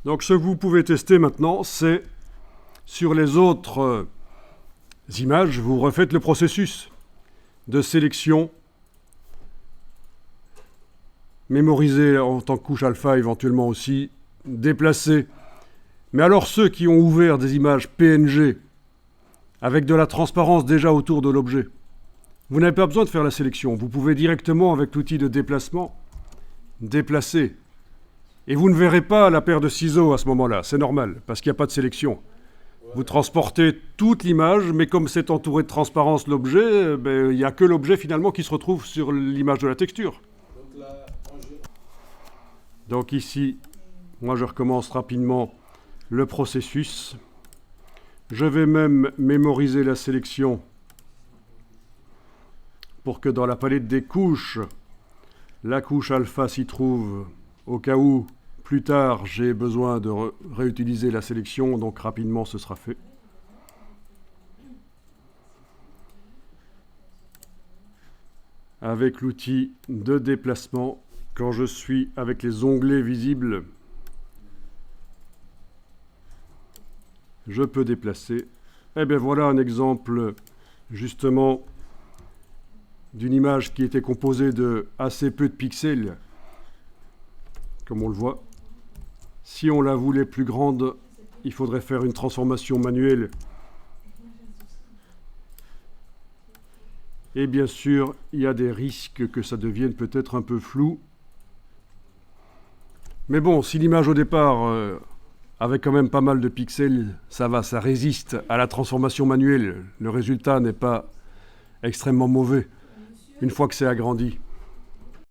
Donc ce que vous pouvez tester maintenant, c'est sur les autres images, vous refaites le processus de sélection, mémoriser en tant que couche alpha éventuellement aussi, déplacer. Mais alors ceux qui ont ouvert des images PNG avec de la transparence déjà autour de l'objet, vous n'avez pas besoin de faire la sélection. Vous pouvez directement, avec l'outil de déplacement, déplacer. Et vous ne verrez pas la paire de ciseaux à ce moment-là. C'est normal, parce qu'il n'y a pas de sélection. Vous transportez toute l'image, mais comme c'est entouré de transparence l'objet, il n'y a que l'objet finalement qui se retrouve sur l'image de la texture. Donc ici, moi je recommence rapidement le processus. Je vais même mémoriser la sélection pour que dans la palette des couches, la couche alpha s'y trouve au cas où plus tard j'ai besoin de réutiliser la sélection, donc rapidement ce sera fait. Avec l'outil de déplacement, quand je suis avec les onglets visibles, je peux déplacer. Et bien voilà un exemple justement d'une image qui était composée de assez peu de pixels, comme on le voit. Si on la voulait plus grande, il faudrait faire une transformation manuelle. Et bien sûr, il y a des risques que ça devienne peut-être un peu flou. Mais bon, si l'image au départ avait quand même pas mal de pixels, ça va, ça résiste à la transformation manuelle. Le résultat n'est pas extrêmement mauvais une fois que c'est agrandi.